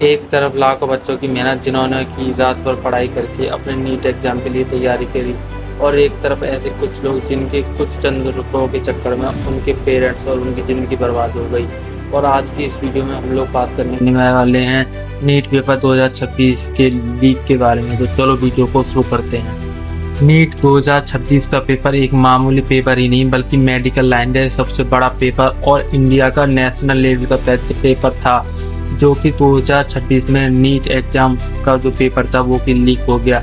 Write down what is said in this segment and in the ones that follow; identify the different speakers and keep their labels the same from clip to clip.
Speaker 1: एक तरफ लाखों बच्चों की मेहनत जिन्होंने की रात भर पढ़ाई करके अपने नीट एग्ज़ाम के लिए तैयारी करी और एक तरफ ऐसे कुछ लोग जिनके कुछ चंद रुपयों के चक्कर में उनके पेरेंट्स और उनकी ज़िंदगी बर्बाद हो गई। और आज की इस वीडियो में हम लोग बात करने वाले हैं नीट पेपर 2026 के लीक के बारे में। तो चलो वीडियो को शुरू करते हैं। नीट 2026 का पेपर एक मामूली पेपर ही नहीं बल्कि मेडिकल लाइन का सबसे बड़ा पेपर और इंडिया का नेशनल लेवल का पेपर था, जो कि 2026 में नीट एग्जाम का जो पेपर था वो कि लीक हो गया।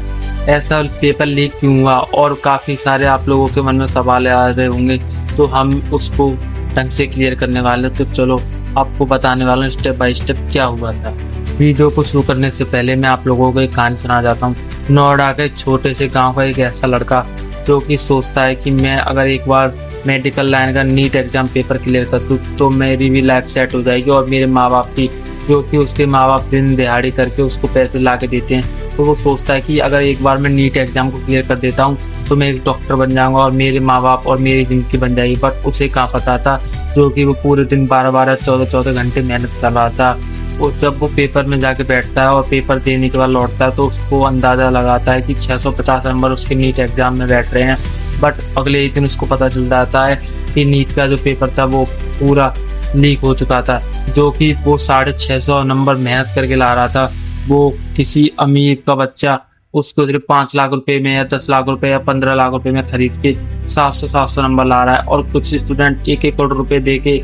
Speaker 1: ऐसा पेपर लीक क्यों हुआ और काफ़ी सारे आप लोगों के मन में सवाल आ रहे होंगे, तो हम उसको ढंग से क्लियर करने वाले। तो चलो आपको बताने वाला हूँ स्टेप बाय स्टेप क्या हुआ था। वीडियो को शुरू करने से पहले मैं आप लोगों को एक कहानी सुना जाता हूँ। नोएडा के छोटे से गांव का एक ऐसा लड़का जो कि सोचता है कि मैं अगर एक बार मेडिकल लाइन का नीट एग्जाम पेपर क्लियर कर दूँ तो मेरी भी लाइफ सेट हो जाएगी और मेरे माँ बाप की, जो कि उसके माँ बाप दिन दिहाड़ी करके उसको पैसे ला के देते हैं। तो वो सोचता है कि अगर एक बार मैं नीट एग्जाम को क्लियर कर देता हूँ तो मैं एक डॉक्टर बन जाऊँगा और मेरे माँ बाप और मेरी ज़िंदगी बन जाएगी। बट उसे कहाँ पता था, जो कि वो पूरे दिन 12-12, 14-14 घंटे मेहनत कर रहा था। और जब वो पेपर में जाके बैठता है और पेपर देने के बाद लौटता है तो उसको अंदाज़ा लगाता है कि 650 नंबर उसके नीट एग्ज़ाम में बैठ रहे हैं। बट अगले ही दिन उसको पता चल जाता है कि नीट का जो पेपर था वो पूरा लीक हो चुका था, जो कि वो 650 नंबर मेहनत करके ला रहा था। वो किसी अमीर का बच्चा उसको सिर्फ 5 लाख रुपए में या 10 लाख रुपए या 15 लाख रुपए में खरीद के 700 नंबर ला रहा है, और कुछ स्टूडेंट 1-1 करोड़ रुपए दे के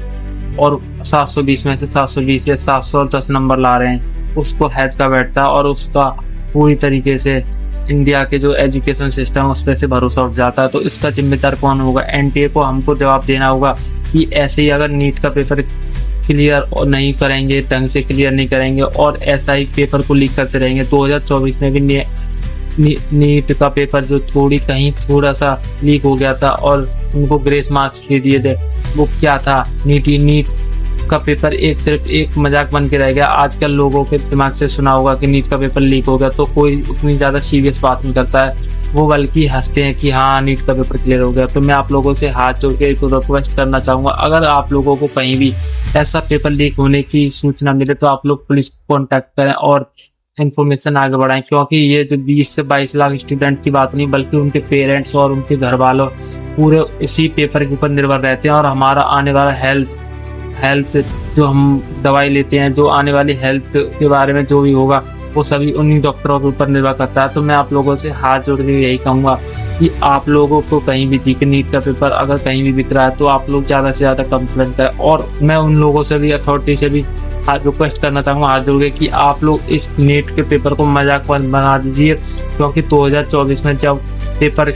Speaker 1: और 720 में से 720 या 710 नंबर ला रहे हैं। उसको हेड का बैठता है और उसका पूरी तरीके से इंडिया के जो एजुकेशन सिस्टम है उस पर से भरोसा उठ जाता है। तो इसका जिम्मेदार कौन होगा? एनटीए को हमको जवाब देना होगा कि ऐसे ही अगर नीट का पेपर क्लियर और नहीं करेंगे, ढंग से क्लियर नहीं करेंगे और ऐसा ही पेपर को लीक करते रहेंगे, 2024 में भी नीट का पेपर जो थोड़ा सा लीक हो गया था और उनको ग्रेस मार्क्स दे दिए थे, वो क्या था? नीट का पेपर सिर्फ एक मजाक बन के रह गया। आजकल लोगों के दिमाग से सुना होगा कि नीट का पेपर लीक हो गया तो कोई उतनी ज़्यादा सीरियस बात नहीं करता है, वो बल्कि हंसते हैं कि हाँ नीट का पेपर क्लियर हो गया। तो मैं आप लोगों से हाथ जोड़ के एक रिक्वेस्ट करना चाहूँगा, अगर आप लोगों को कहीं भी ऐसा पेपर लीक होने की सूचना मिले तो आप लोग पुलिस को कॉन्टैक्ट करें और इन्फॉर्मेशन आगे बढ़ाएं, क्योंकि ये जो 20 से 22 लाख स्टूडेंट की बात नहीं बल्कि उनके पेरेंट्स और उनके घर वालों पूरे इसी पेपर के ऊपर निर्भर रहते हैं। और हमारा आने वाला हेल्थ जो हम दवाई लेते हैं, जो आने वाली हेल्थ के बारे में जो भी होगा वो सभी उन्हीं डॉक्टरों के ऊपर निर्भर करता है। तो मैं आप लोगों से हाथ जोड़ के यही कहूँगा कि आप लोगों को कहीं भी दिखे नीट का पेपर अगर कहीं भी दिख रहा है तो आप लोग ज़्यादा से ज़्यादा कंप्लेंट करें। और मैं उन लोगों से भी, अथॉरिटी से भी रिक्वेस्ट करना चाहूँगा हाथ जोड़ के कि आप लोग इस नीट के पेपर को मजाक बना दीजिए, क्योंकि 2024 में जब पेपर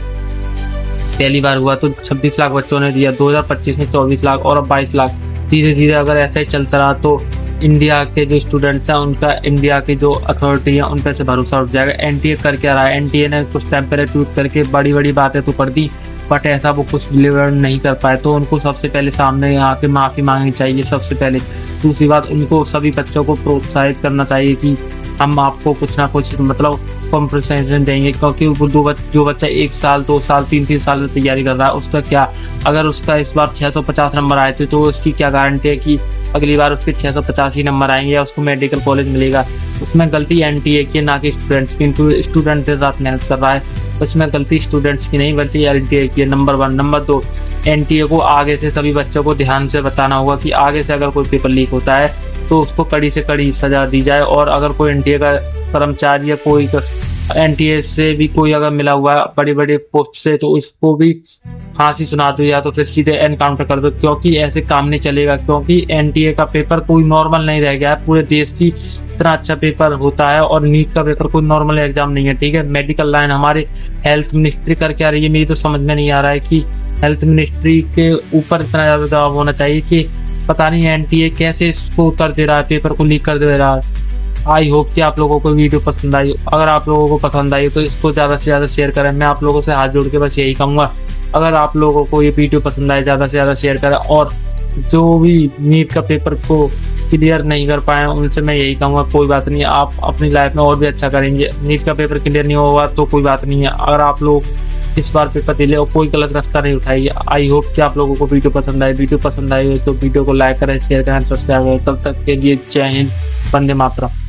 Speaker 1: पहली बार हुआ तो 26 लाख बच्चों ने दिया, 2025 में 24 लाख और अब 22 लाख। धीरे धीरे अगर ऐसा ही चलता रहा तो इंडिया के जो स्टूडेंट्स हैं उनका इंडिया की जो अथॉरिटी है उन पर से भरोसा उठ जाएगा। एनटीए कर क्या रहा है? एनटीए ने कुछ टाइम पहले ट्वीट करके बड़ी बड़ी बातें तो कर दी, बट ऐसा वो कुछ डिलीवर नहीं कर पाए। तो उनको सबसे पहले सामने आके माफ़ी मांगनी चाहिए सबसे पहले। दूसरी बात, उनको सभी बच्चों को प्रोत्साहित करना चाहिए कि हम आपको कुछ ना कुछ मतलब कॉम्पनसेशन देंगे, क्योंकि जो बच्चा 1 साल 2 साल 3 साल से तैयारी कर रहा है उसका क्या, अगर उसका इस बार 650 नंबर आए थे तो उसकी क्या गारंटी है कि अगली बार उसके 685 नंबर आएंगे या उसको मेडिकल कॉलेज मिलेगा? उसमें गलती एनटीए की ना कि स्टूडेंट्स की। स्टूडेंट दिन रात मेहनत कर रहा है, उसमें गलती स्टूडेंट्स की नहीं बल्कि एनटीए की है, नंबर 1। नंबर 2, एनटीए को आगे से सभी बच्चों को ध्यान से बताना होगा कि आगे से अगर कोई पेपर लीक होता है तो उसको कड़ी से कड़ी सजा दी जाए। और अगर कोई एनटीए का कर्मचारी या कोई एनटीए से भी कोई अगर मिला हुआ है बड़ी बड़ी पोस्ट से तो उसको भी फांसी सुना दो या तो फिर सीधे एनकाउंटर कर दो, क्योंकि ऐसे काम नहीं चलेगा। क्योंकि एनटीए का पेपर कोई नॉर्मल नहीं रह गया है, पूरे देश की इतना अच्छा पेपर होता है और नीट का पेपर कोई नॉर्मल एग्जाम नहीं है, ठीक है। मेडिकल लाइन हमारे हेल्थ मिनिस्ट्री कर क्या रही है, मेरी तो समझ में नहीं आ रहा है कि हेल्थ मिनिस्ट्री के ऊपर इतना ज़्यादा दबाव होना चाहिए कि पता नहीं एनटीए कैसे इसको कर दे रहा है, पेपर को लीक कर दे रहा है। आई होप कि आप लोगों को वीडियो पसंद आई। अगर आप लोगों को पसंद आई तो इसको ज़्यादा से ज़्यादा शेयर करें। मैं आप लोगों से हाथ जोड़ के बस यही कहूँगा, अगर आप लोगों को ये वीडियो पसंद आए ज़्यादा से ज़्यादा शेयर करें। और जो भी नीट का पेपर को क्लियर नहीं कर पाए उनसे मैं यही कहूँगा कोई बात नहीं, आप अपनी लाइफ में और भी अच्छा करेंगे। नीट का पेपर क्लियर नहीं होगा तो कोई बात नहीं है, अगर आप लोग इस बार पेपर दिले और कोई गलत रास्ता नहीं उठाइए। आई होप कि आप लोगों को वीडियो पसंद आई तो वीडियो को लाइक करें, शेयर करें, सब्सक्राइब करें। तब तक के लिए जय हिंद, वंदे मातरम।